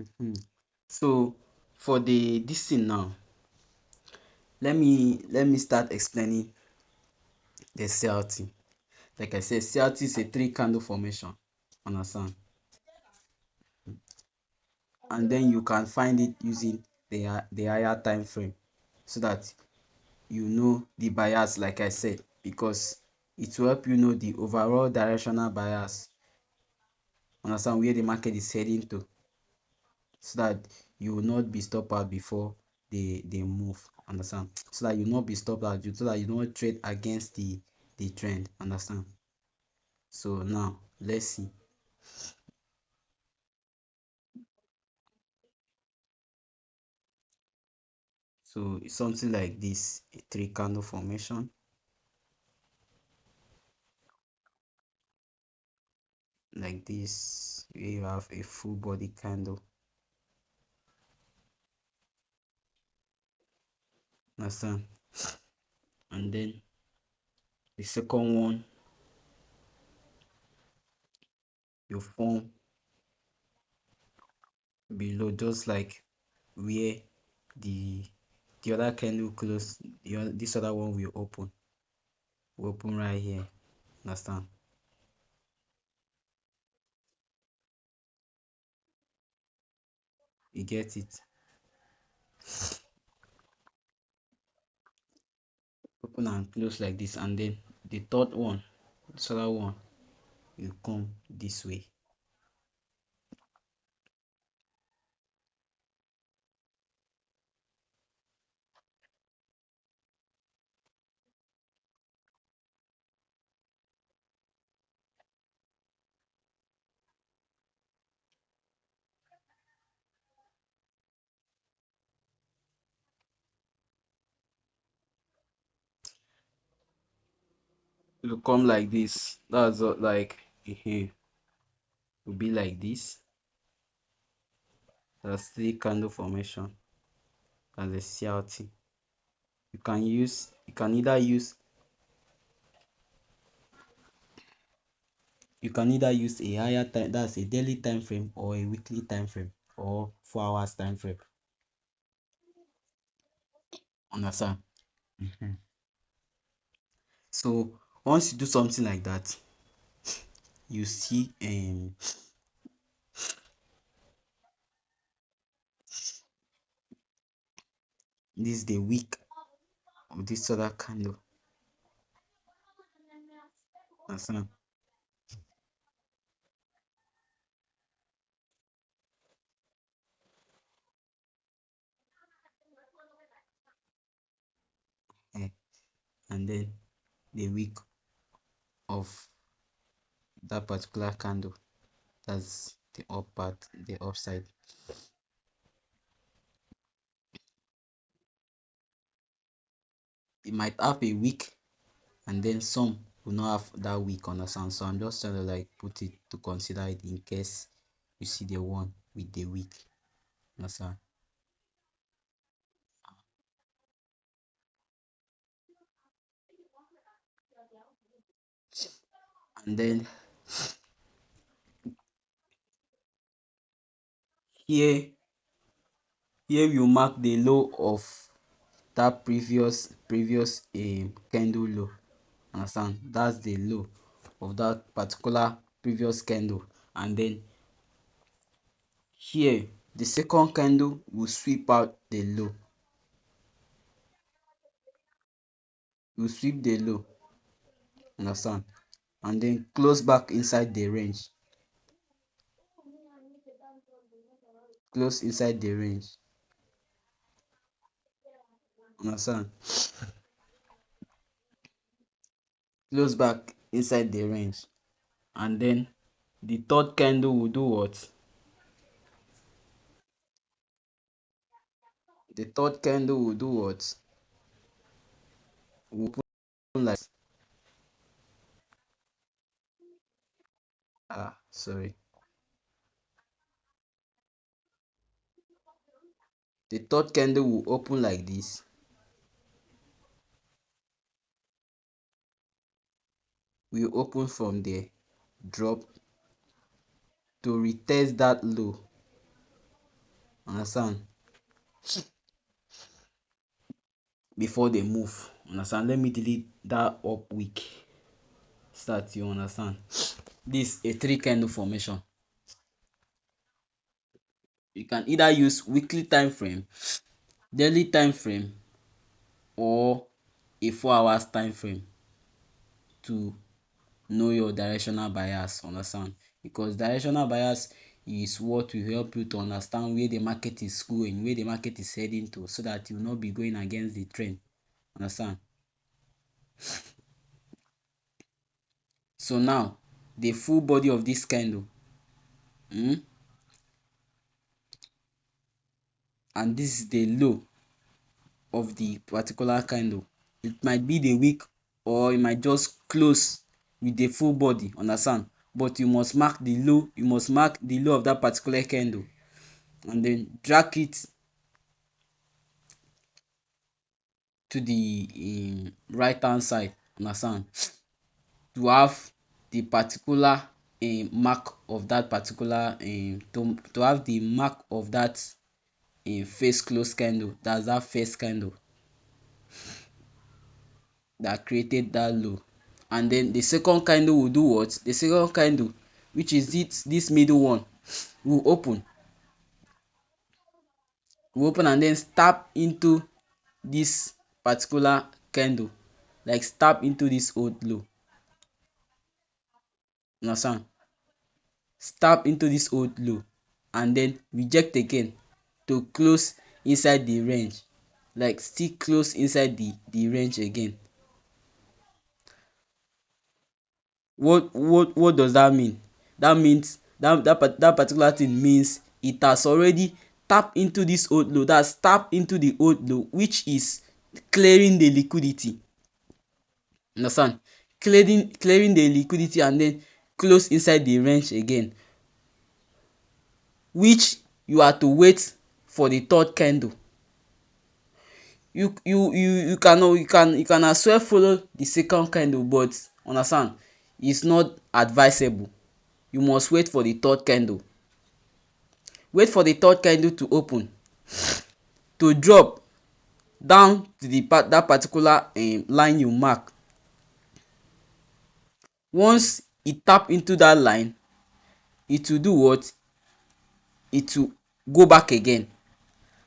Mhm. So for the this thing now, let me start explaining the CRT. Like I said, CRT is a three candle formation. Understand? And then you can find it using the higher time frame so that you know the bias, like I said, because it will help you know the overall directional bias. Understand where the market is heading to, so that you will not be stopped out before they move. Understand? So that you will not be stopped out, so that you don't trade against the trend. Understand? So now let's see. So it's something like this, a three candle formation, like this, where you have a full body candle. Understand? And then the second one, you form below, just like where the the other candle close, this other one will open right here. Understand? You get it? Open and close like this, and then the third one, this other one, will come this way. It will come like this. That's like here will be like this. That's three candle formation. That's the CRT. You can either use a higher time, that's a daily time frame, or a weekly time frame, or 4 hours time frame. Understand? Mhm. So once you do something like that, you see this is the wick of this other candle. Understand? Eh, and then the wick of that particular candle, that's the up part, the upside. It might have a wick, and then some will not have that wick. Understand? So I'm just trying to like put it to consider it in case you see the one with the wick. Understand? And then here here you mark the low of that previous candle low. Understand? That's the low of that particular previous candle. And then here the second candle will sweep out the low, will sweep the low. Understand? And then close back inside the range, close inside the range. Understand? Close back inside the range. And then the third candle will do what? The third candle will do what? Will open like, sorry. The third candle will open like this, will open from there, drop to retest that low, understand, before they move, understand. Let me delete that up week start, you understand. This a three candle formation. You can either use weekly time frame, daily time frame, or a 4 hours time frame to know your directional bias, understand. Because directional bias is what will help you to understand where the market is going, where the market is heading to, so that you will not be going against the trend, understand. So now the full body of this candle, and this is the low of the particular candle. It might be the wick, or it might just close with the full body, understand. But you must mark the low, you must mark the low of that particular candle, and then drag it to the right hand side, understand, to have the particular mark of that particular to have the mark of that face close candle. That's that first candle that created that low. And then the second candle will do what? The second candle, which is this middle one, will open, and then step into this particular candle, like step into this old low, understand, step into this old low, and then reject again to close inside the range, like still close inside the range again. What does that mean? That means that particular thing means it has already tapped into this old low, that's tapped into the old low, which is clearing the liquidity, understand, clearing the liquidity, and then close inside the range again, which you are to wait for the third candle. You can as well follow the second candle, but understand, it's not advisable. You must wait for the third candle. Wait for the third candle to open, to drop down to that particular line you mark. Once it tap into that line, it will do what? It will go back again,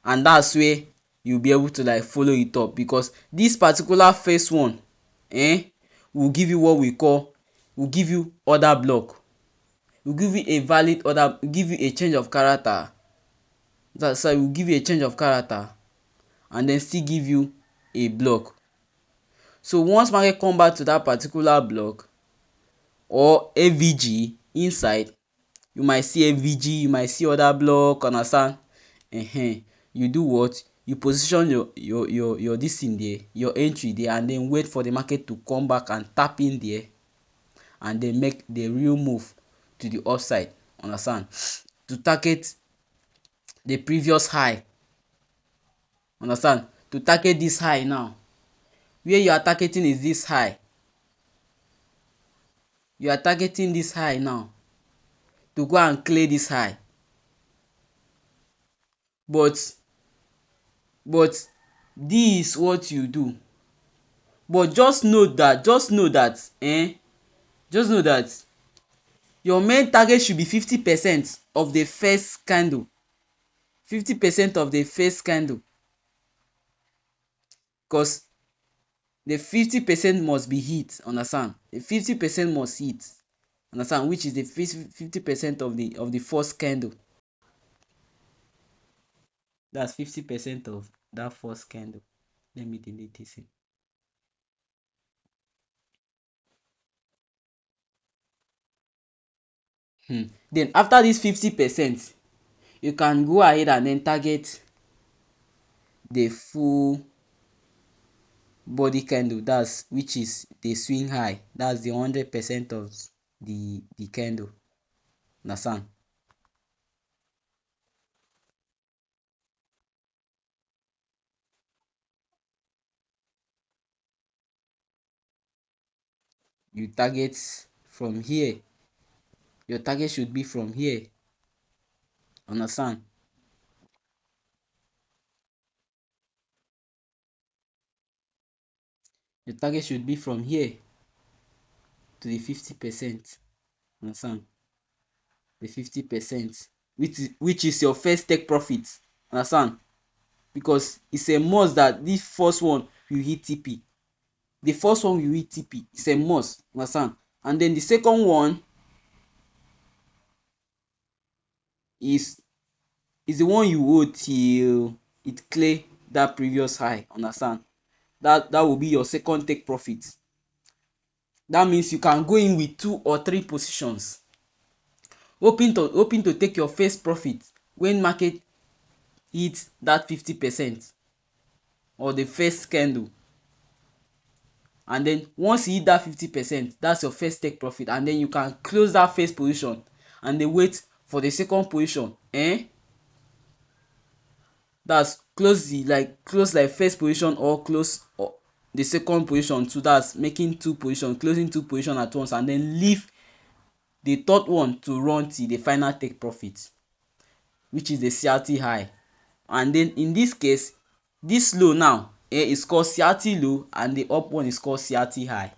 and that's where you'll be able to like follow it up, because this particular first one will give you what we call, will give you order block, will give you a valid order, will give you a change of character. That's why will give you a change of character, and then still give you a block. So once market come back to that particular block or avg inside, you might see avg, you might see other block, understand. You do what? You position your this thing there, your entry there, and then wait for the market to come back and tap in there, and then make the real move to the upside, understand, to target the previous high, understand, to target this high now. Where you are targeting is this high, you are targeting this high now, to go and clear this high. But this is what you do. But just know that just know that your main target should be 50% of the first candle, 50% of the first candle, because the 50% must be hit, understand, the 50% must hit, understand, which is the 50% of the first candle. That's 50% of that first candle. Let me delete this in. Then after this 50%, you can go ahead and then target the full body candle, that's which is the swing high, that's the 100% of the candle, understand. You target from here, your target should be from here, understand. The target should be from here to the 50%. Understand? The 50%, which is your first take profit. Understand? Because it's a must that this first one you hit TP. The first one you hit TP is a must. Understand? And then the second one is the one you hold till it clear that previous high. Understand? That will be your second take profit. That means you can go in with 2 or 3 positions, hoping to take your first profit when market hits that 50% or the first candle. And then once you hit that 50%, that's your first take profit, and then you can close that first position and then wait for the second position. That's close like first position or close or the second position too. That's making 2 positions, closing 2 positions at once, and then leave the third one to run till the final take profit, which is the CRT high. And then in this case, this low now is called CRT low and the up one is called CRT high.